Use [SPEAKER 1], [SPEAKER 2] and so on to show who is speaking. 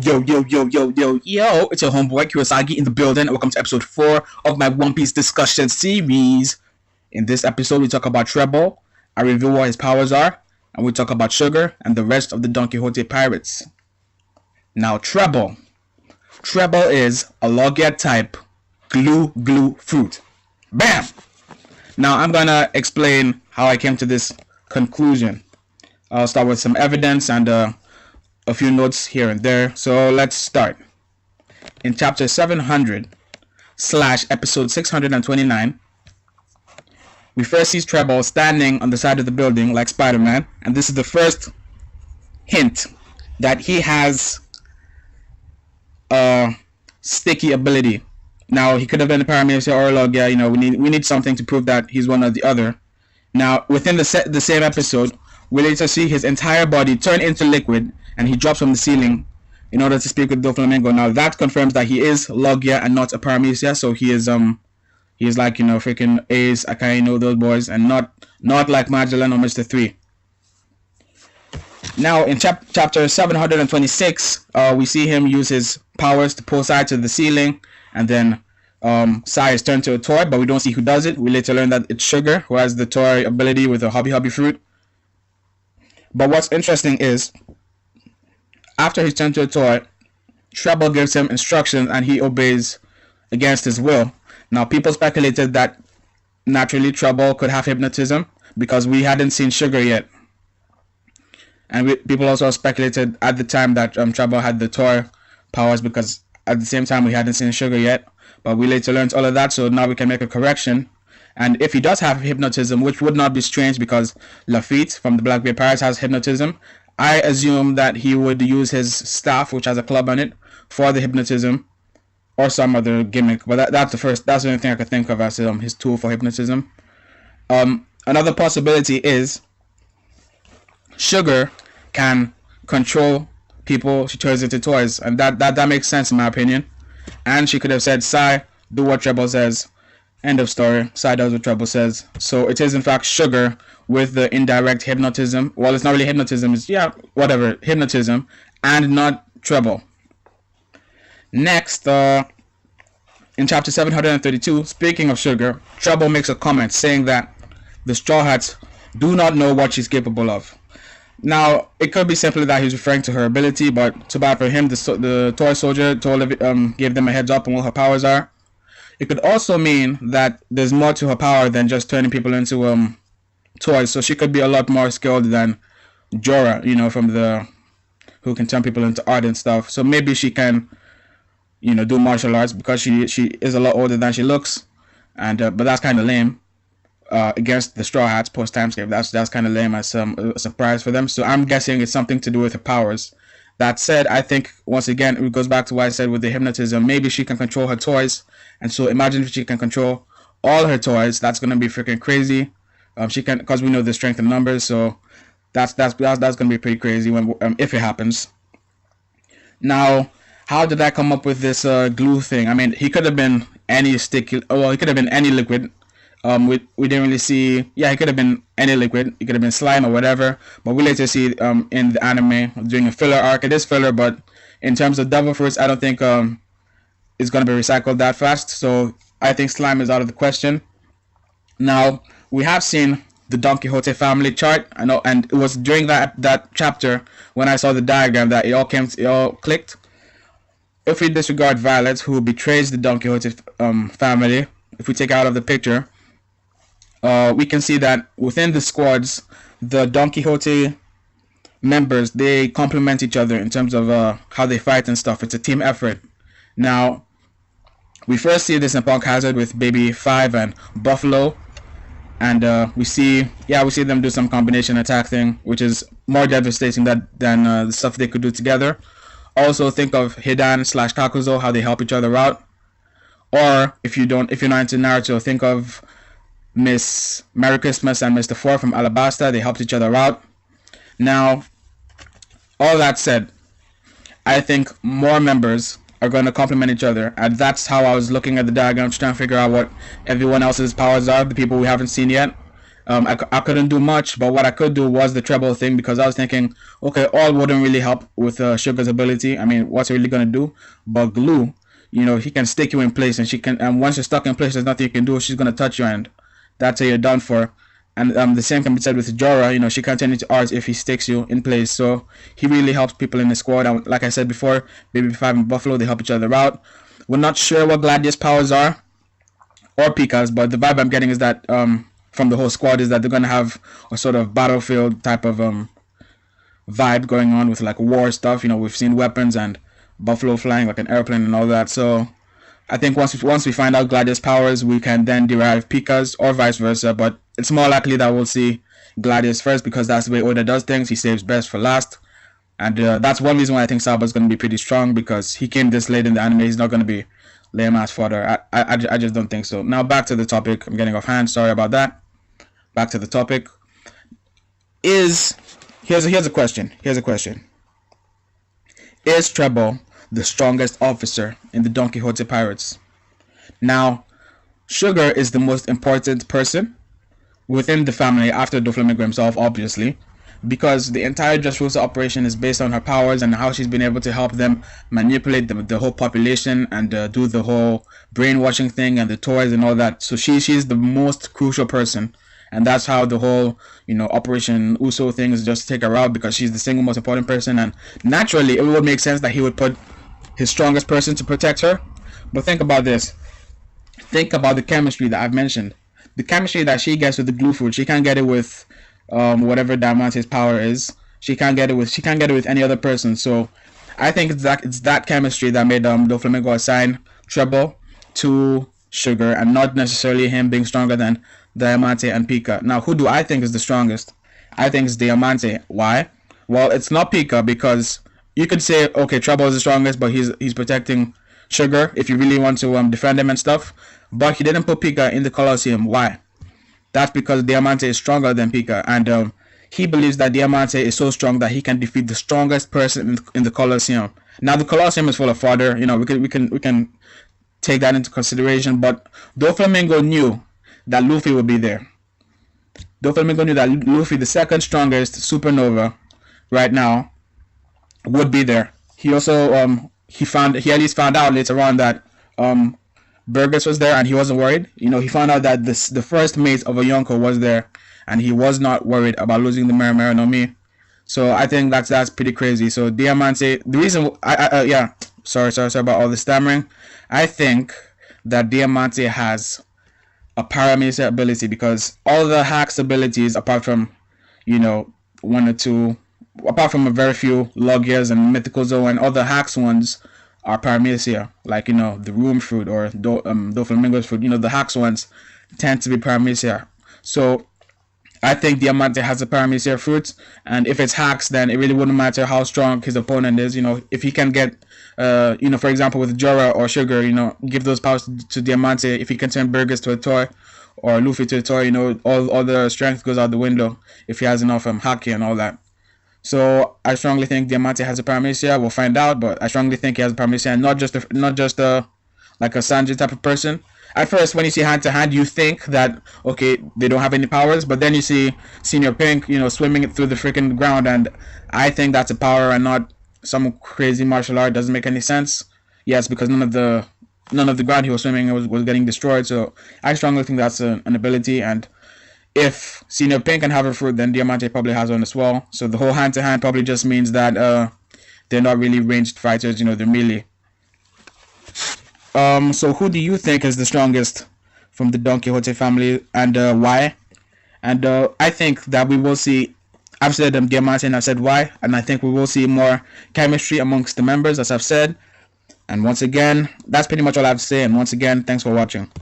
[SPEAKER 1] Yo, it's your homeboy Kurosagi in the building, and welcome to episode 4 of my One Piece discussion series. In this episode, we talk about Trebol, I review what his powers are, and we talk about Sugar and the rest of the Donquixote pirates. Now, Trebol is a Logia type glue fruit. Bam! Now, I'm gonna explain how I came to this conclusion. I'll start with some evidence and a few notes here and there. So let's start. In chapter 700 / episode 629, we first see Trebol standing on the side of the building like Spider-Man, and this is the first hint that he has a sticky ability. Now, he could have been a Paramecia or a Logia. We need something to prove that he's one or the other. Now, within the same episode, we later see his entire body turn into liquid, and he drops from the ceiling in order to speak with Doflamingo. Now, that confirms that he is Logia and not a Paramecia, so he is like, freaking Ace, Akainu, those boys, and not like Magellan or Mr. 3. Now, in chapter 726, we see him use his powers to pull Sai to the ceiling, and then Sai is turned to a toy, but we don't see who does it. We later learn that it's Sugar, who has the toy ability with a hobby fruit. But what's interesting is, after he's turned to a toy, Trebol gives him instructions and he obeys against his will. Now, people speculated that naturally Trebol could have hypnotism because we hadn't seen Sugar yet. And people also speculated at the time that Trebol had the toy powers because at the same time we hadn't seen Sugar yet. But we later learned all of that, so now we can make a correction. And if he does have hypnotism, which would not be strange because Lafitte from the Blackbeard Pirates has hypnotism, I assume that he would use his staff, which has a club on it, for the hypnotism or some other gimmick. But that's the only thing I could think of as his tool for hypnotism. Another possibility is Sugar can control people she turns into toys, and that makes sense in my opinion. And she could have said, Sai, do what Trebol says. End of story. Sai does what Trebol says. So it is in fact Sugar with the indirect hypnotism. Well, it's not really hypnotism. It's hypnotism, and not Trebol. Next, in chapter 732, speaking of Sugar, Trebol makes a comment saying that the Straw Hats do not know what she's capable of. Now, it could be simply that he's referring to her ability, but too bad for him. The toy soldier gave them a heads up on what her powers are. It could also mean that there's more to her power than just turning people into toys. So she could be a lot more skilled than Jorah, who can turn people into art and stuff. So maybe she can, do martial arts because she is a lot older than she looks, and but that's kind of lame. Against the Straw Hats post timescape, that's kind of lame as a surprise for them. So I'm guessing it's something to do with her powers. That said, I think once again it goes back to what I said with the hypnotism. Maybe she can control her toys, and so imagine if she can control all her toys. That's gonna be freaking crazy. She can, because we know the strength in numbers. So that's gonna be pretty crazy when if it happens. Now, how did I come up with this glue thing? I mean, he could have been any sticky. Well, he could have been any liquid. We didn't really see. Yeah, he could have been any liquid. He could have been slime or whatever. But we later see in the anime during a filler arc. It is filler, but in terms of devil fruits, I don't think it's gonna be recycled that fast. So I think slime is out of the question. Now, we have seen the Donquixote Family chart. I know, and it was during that chapter when I saw the diagram that it all clicked. If we disregard Violet, who betrays the Donquixote family, if we take out of the picture, we can see that within the squads, the Donquixote members, they complement each other in terms of how they fight and stuff. It's a team effort. Now, we first see this in Punk Hazard with Baby 5 and Buffalo, and we see them do some combination attack thing, which is more devastating than the stuff they could do together. Also, think of Hidan / Kakuzo, how they help each other out. Or if you're not into Naruto, think of Miss Merry Christmas and Mr. 4 from Alabasta. They helped each other out. Now, all that said, I think more members are going to complement each other, and that's how I was looking at the diagram, trying to figure out what everyone else's powers are, the people we haven't seen yet. I couldn't do much, but what I could do was the treble thing, because I was thinking, okay, all wouldn't really help with Sugar's ability. I mean, what's it really gonna do? But glue, he can stick you in place, and and once you're stuck in place, there's nothing you can do. She's gonna touch you, and that's how you're done for. And the same can be said with Jorah. She can't turn into ours if he sticks you in place. So he really helps people in the squad. And like I said before, Baby 5 and Buffalo, they help each other out. We're not sure what Gladius' powers are or Pika's, but the vibe I'm getting is that from the whole squad is that they're gonna have a sort of battlefield type of vibe going on with like war stuff. We've seen weapons and Buffalo flying like an airplane and all that. So I think once we find out Gladius' powers, we can then derive Pika's, or vice versa. But it's more likely that we'll see Gladius first, because that's the way Oda does things. He saves best for last. And that's one reason why I think Saba's going to be pretty strong, because he came this late in the anime. He's not going to be lame ass fodder. I just don't think so. Now back to the topic. I'm getting off hand. Sorry about that. Back to the topic. Here's a question. Is Trebol the strongest officer in the Donquixote Pirates? Now, Sugar is the most important person within the family after Doflamingo himself, obviously, because the entire Dressrosa operation is based on her powers and how she's been able to help them manipulate the whole population and do the whole brainwashing thing and the toys and all that. So she's the most crucial person, and that's how the whole Operation Uso thing is just to take her out, because she's the single most important person. And naturally, it would make sense that he would put his strongest person to protect her. But think about this. Think about the chemistry that I've mentioned. The chemistry that she gets with the glue food, she can't get it with whatever Diamante's power is. She can't get it with any other person. So I think it's that chemistry that made Doflamingo assign Trebol to Sugar, and not necessarily him being stronger than Diamante and Pika. Now, who do I think is the strongest? I think it's Diamante. Why? Well, it's not Pika, because you could say, okay, Trebol is the strongest, but he's protecting Sugar if you really want to defend him and stuff. But he didn't put Pika in the Colosseum. Why? That's because Diamante is stronger than Pika, and he believes that Diamante is so strong that he can defeat the strongest person in the Colosseum. Now, the Colosseum is full of fodder. We can take that into consideration. But Doflamingo knew that Luffy would be there. Doflamingo knew that Luffy, the second strongest supernova right now, would be there. He also he at least found out later on that Burgess was there, and he wasn't worried. He found out that the first mate of a Yonko was there, and he was not worried about losing the Mera no Mi. So I think that's pretty crazy. So Diamante, the reason sorry about all the stammering. I think that Diamante has a Paramecia ability, because all the hacks abilities, apart from one or two, apart from a very few Logias and Mythical Zone, all the hacks ones are Paramecia, like the Room Fruit or Doflamingo's fruit. The hacks ones tend to be Paramecia. So I think Diamante has a Paramecia fruit, and if it's hacks, then it really wouldn't matter how strong his opponent is. If he can get for example with Jorah or Sugar, give those powers to Diamante. If he can turn Burgess to a toy or Luffy to a toy, all the strength goes out the window if he has enough haki and all that. So I strongly think Diamante has a Paramecia. We'll find out, but I strongly think he has a Paramecia, and not just like a Sanji type of person. At first, when you see hand to hand, you think that okay, they don't have any powers, but then you see Senior Pink, swimming it through the freaking ground, and I think that's a power and not some crazy martial art. Doesn't make any sense. Yes, because none of the ground he was swimming was getting destroyed. So I strongly think that's an ability, and if Senior Pink can have a fruit, then Diamante probably has one as well. So the whole hand to hand probably just means that they're not really ranged fighters. They're melee. So who do you think is the strongest from the Donquixote family, and why? And I think that we will see, I've said Diamante and I've said why, and I think we will see more chemistry amongst the members, as I've said. And once again, that's pretty much all I have to say, and once again, thanks for watching.